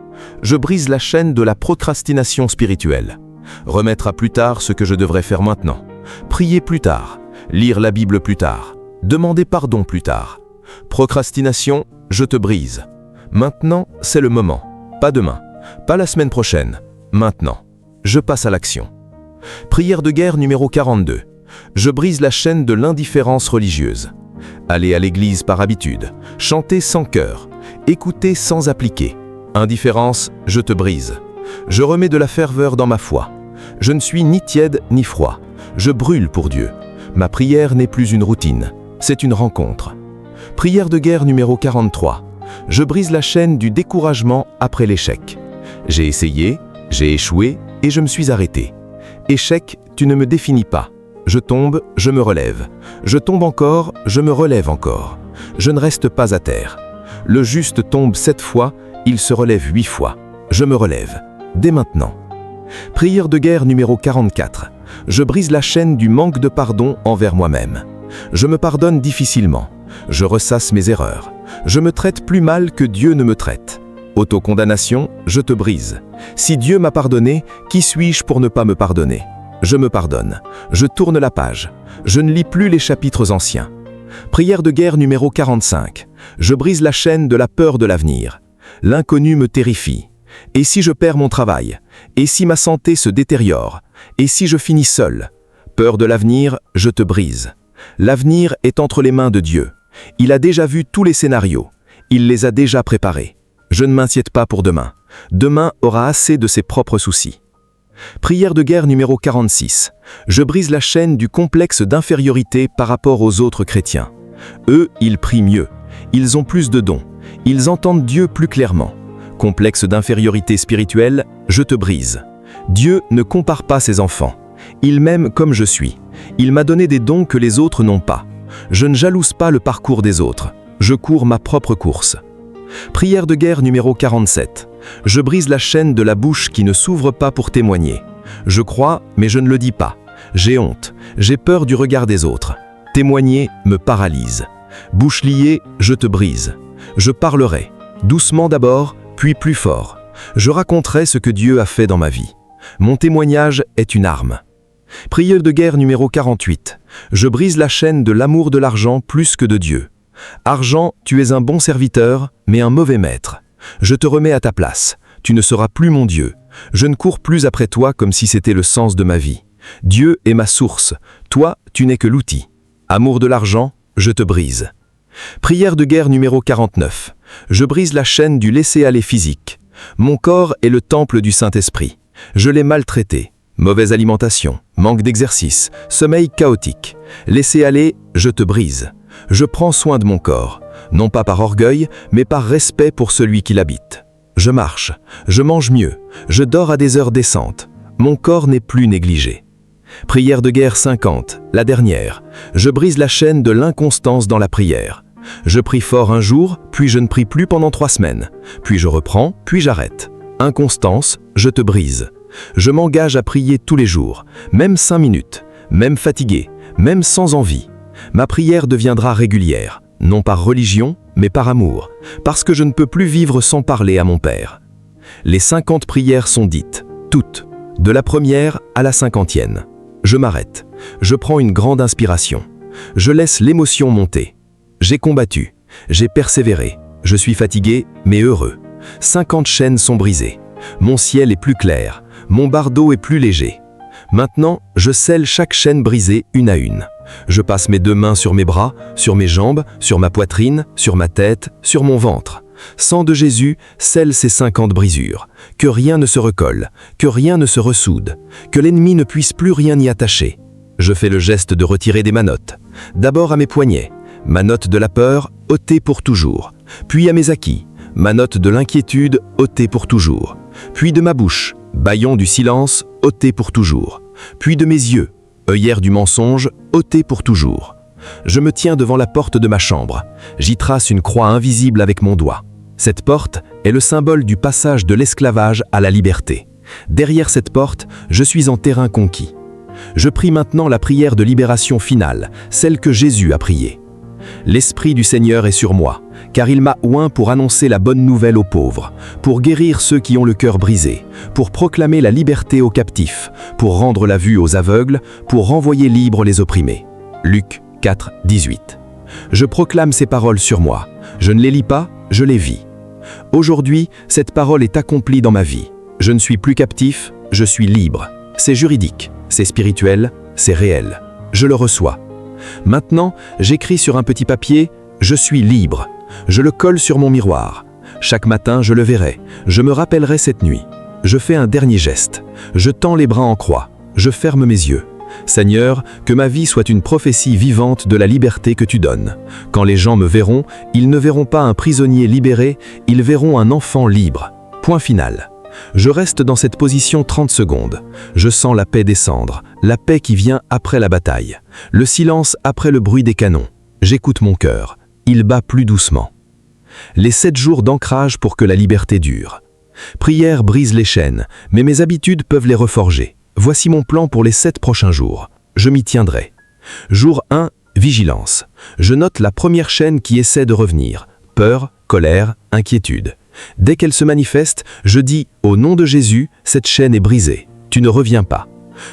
Je brise la chaîne de la procrastination spirituelle. Remettre à plus tard ce que je devrais faire maintenant. Prier plus tard. Lire la Bible plus tard. Demander pardon plus tard. Procrastination, je te brise. Maintenant, c'est le moment. Pas demain. Pas la semaine prochaine. Maintenant. Je passe à l'action. Prière de guerre numéro 42. Je brise la chaîne de l'indifférence religieuse. Aller à l'église par habitude. Chanter sans cœur. Écouter sans appliquer. Indifférence, je te brise. Je remets de la ferveur dans ma foi. Je ne suis ni tiède ni froid. Je brûle pour Dieu. Ma prière n'est plus une routine. C'est une rencontre. Prière de guerre numéro 43. Je brise la chaîne du découragement après l'échec. J'ai essayé, j'ai échoué et je me suis arrêté. Échec, tu ne me définis pas. Je tombe, je me relève. Je tombe encore, je me relève encore. Je ne reste pas à terre. Le juste tombe 7 fois, il se relève 8 fois. Je me relève. Dès maintenant. Prière de guerre numéro 44. Je brise la chaîne du manque de pardon envers moi-même. Je me pardonne difficilement. Je ressasse mes erreurs. Je me traite plus mal que Dieu ne me traite. Autocondamnation, je te brise. Si Dieu m'a pardonné, qui suis-je pour ne pas me pardonner? Je me pardonne. Je tourne la page. Je ne lis plus les chapitres anciens. Prière de guerre numéro 45. Je brise la chaîne de la peur de l'avenir. L'inconnu me terrifie. Et si je perds mon travail? Et si ma santé se détériore? Et si je finis seul? Peur de l'avenir, je te brise. L'avenir est entre les mains de Dieu. Il a déjà vu tous les scénarios. Il les a déjà préparés. Je ne m'inquiète pas pour demain. Demain aura assez de ses propres soucis. Prière de guerre numéro 46. Je brise la chaîne du complexe d'infériorité par rapport aux autres chrétiens. Eux, ils prient mieux. Ils ont plus de dons. Ils entendent Dieu plus clairement. Complexe d'infériorité spirituelle, je te brise. Dieu ne compare pas ses enfants. Il m'aime comme je suis. Il m'a donné des dons que les autres n'ont pas. Je ne jalouse pas le parcours des autres. Je cours ma propre course. Prière de guerre numéro 47. Je brise la chaîne de la bouche qui ne s'ouvre pas pour témoigner. Je crois, mais je ne le dis pas. J'ai honte. J'ai peur du regard des autres. Témoigner me paralyse. Bouche liée, je te brise. Je parlerai. Doucement d'abord, puis plus fort. Je raconterai ce que Dieu a fait dans ma vie. Mon témoignage est une arme. Prière de guerre numéro 48. Je brise la chaîne de l'amour de l'argent plus que de Dieu. Argent, tu es un bon serviteur, mais un mauvais maître. Je te remets à ta place. Tu ne seras plus mon Dieu. Je ne cours plus après toi comme si c'était le sens de ma vie. Dieu est ma source. Toi, tu n'es que l'outil. Amour de l'argent, je te brise. Prière de guerre numéro 49. Je brise la chaîne du laisser-aller physique. Mon corps est le temple du Saint-Esprit. Je l'ai maltraité. Mauvaise alimentation, manque d'exercice, sommeil chaotique. Laisser aller, je te brise. Je prends soin de mon corps, non pas par orgueil, mais par respect pour celui qui l'habite. Je marche, je mange mieux, je dors à des heures décentes. Mon corps n'est plus négligé. Prière de guerre 50, la dernière. Je brise la chaîne de l'inconstance dans la prière. Je prie fort un jour, puis je ne prie plus pendant 3 semaines. Puis je reprends, puis j'arrête. Inconstance, je te brise. Je m'engage à prier tous les jours, même 5 minutes, même fatigué, même sans envie. Ma prière deviendra régulière, non par religion, mais par amour, parce que je ne peux plus vivre sans parler à mon Père. Les 50 prières sont dites, toutes, de la première à la 50e. Je m'arrête, je prends une grande inspiration, je laisse l'émotion monter. J'ai combattu, j'ai persévéré, je suis fatigué, mais heureux. 50 chaînes sont brisées, mon ciel est plus clair, mon bardeau est plus léger. Maintenant, je scelle chaque chaîne brisée une à une. Je passe mes 2 mains sur mes bras, sur mes jambes, sur ma poitrine, sur ma tête, sur mon ventre. Sang de Jésus scelle ces 50 brisures. Que rien ne se recolle, que rien ne se ressoude, que l'ennemi ne puisse plus rien y attacher. Je fais le geste de retirer des manottes. D'abord à mes poignets, manotte de la peur, ôtée pour toujours. Puis à mes acquis, manotte de l'inquiétude, ôtée pour toujours. Puis de ma bouche, bâillon du silence, ôté pour toujours. Puis de mes yeux, œillère du mensonge, ôté pour toujours. Je me tiens devant la porte de ma chambre. J'y trace une croix invisible avec mon doigt. Cette porte est le symbole du passage de l'esclavage à la liberté. Derrière cette porte, je suis en terrain conquis. Je prie maintenant la prière de libération finale, celle que Jésus a priée. L'Esprit du Seigneur est sur moi, car il m'a oint pour annoncer la bonne nouvelle aux pauvres, pour guérir ceux qui ont le cœur brisé, pour proclamer la liberté aux captifs, pour rendre la vue aux aveugles, pour renvoyer libres les opprimés. Luc 4, 18. Je proclame ces paroles sur moi. Je ne les lis pas, je les vis. Aujourd'hui, cette parole est accomplie dans ma vie. Je ne suis plus captif, je suis libre. C'est juridique, c'est spirituel, c'est réel. Je le reçois. Maintenant, j'écris sur un petit papier « Je suis libre ». Je le colle sur mon miroir. Chaque matin, je le verrai. Je me rappellerai cette nuit. Je fais un dernier geste. Je tends les bras en croix. Je ferme mes yeux. Seigneur, que ma vie soit une prophétie vivante de la liberté que tu donnes. Quand les gens me verront, ils ne verront pas un prisonnier libéré, ils verront un enfant libre. Point final. Je reste dans cette position 30 secondes. Je sens la paix descendre, la paix qui vient après la bataille. Le silence après le bruit des canons. J'écoute mon cœur. Il bat plus doucement. Les 7 jours d'ancrage pour que la liberté dure. Prière brise les chaînes, mais mes habitudes peuvent les reforger. Voici mon plan pour les 7 prochains jours. Je m'y tiendrai. Jour 1, vigilance. Je note la première chaîne qui essaie de revenir. Peur, colère, inquiétude. Dès qu'elle se manifeste, je dis « Au nom de Jésus, cette chaîne est brisée. Tu ne reviens pas. »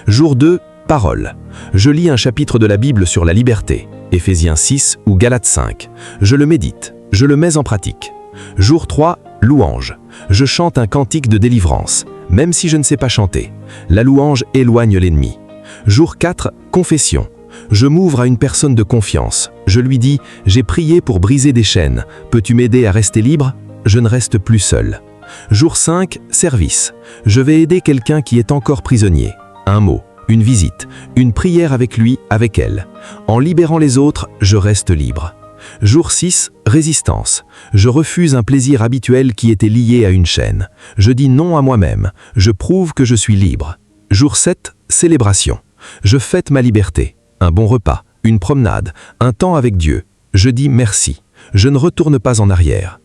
Jour 2, parole. Je lis un chapitre de la Bible sur la liberté, Éphésiens 6 ou Galates 5. Je le médite, je le mets en pratique. Jour 3, louange. Je chante un cantique de délivrance, même si je ne sais pas chanter. La louange éloigne l'ennemi. Jour 4, confession. Je m'ouvre à une personne de confiance. Je lui dis « J'ai prié pour briser des chaînes. Peux-tu m'aider à rester libre ?» Je ne reste plus seul. Jour 5, service. Je vais aider quelqu'un qui est encore prisonnier. Un mot, une visite, une prière avec lui, avec elle. En libérant les autres, je reste libre. Jour 6, résistance. Je refuse un plaisir habituel qui était lié à une chaîne. Je dis non à moi-même. Je prouve que je suis libre. Jour 7, célébration. Je fête ma liberté. Un bon repas, une promenade, un temps avec Dieu. Je dis merci. Je ne retourne pas en arrière.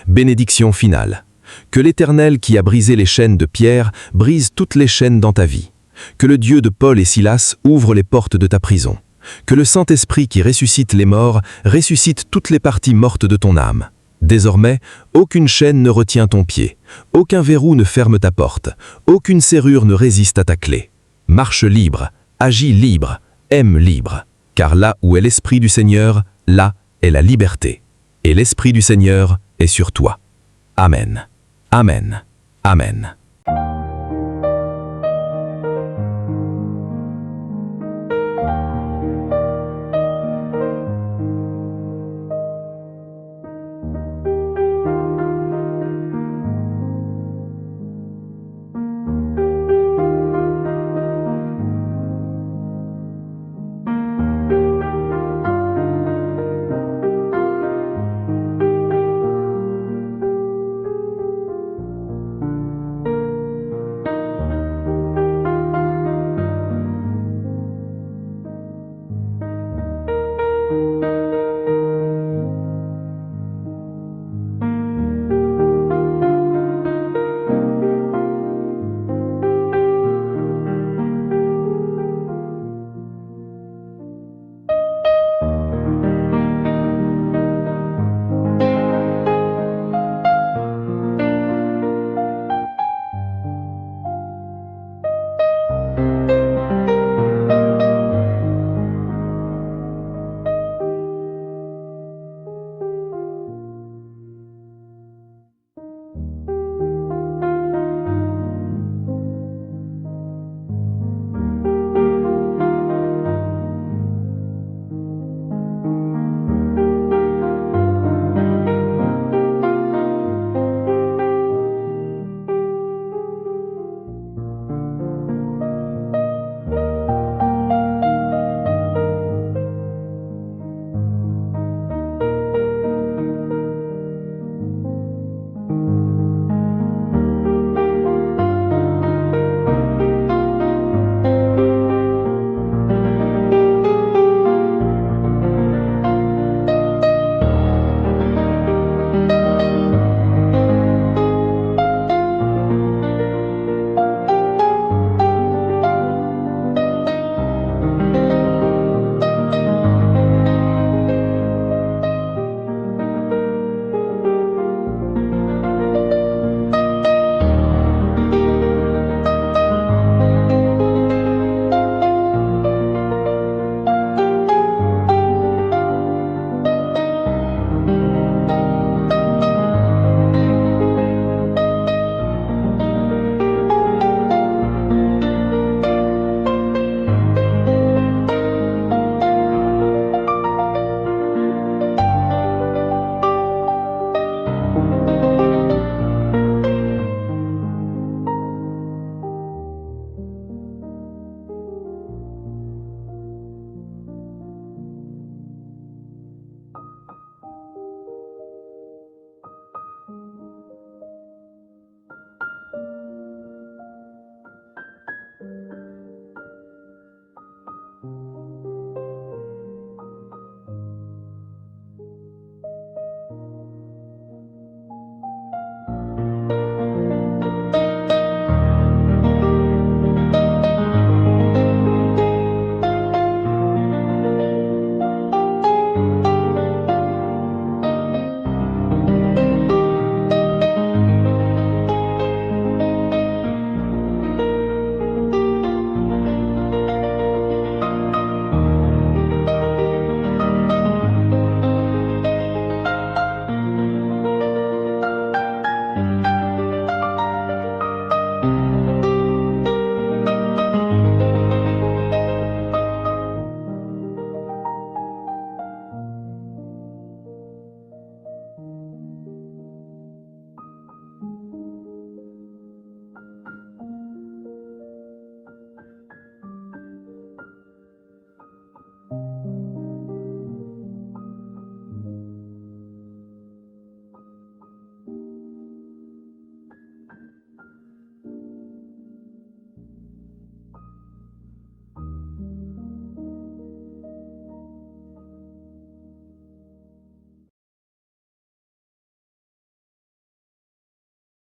Bénédiction finale. Que l'Éternel qui a brisé les chaînes de Pierre brise toutes les chaînes dans ta vie. Que le Dieu de Paul et Silas ouvre les portes de ta prison. Que le Saint-Esprit qui ressuscite les morts ressuscite toutes les parties mortes de ton âme. Désormais, aucune chaîne ne retient ton pied, aucun verrou ne ferme ta porte, aucune serrure ne résiste à ta clé. Marche libre, agis libre, aime libre. Car là où est l'Esprit du Seigneur, là est la liberté. Et l'Esprit du Seigneur est sur toi. Amen. Amen. Amen.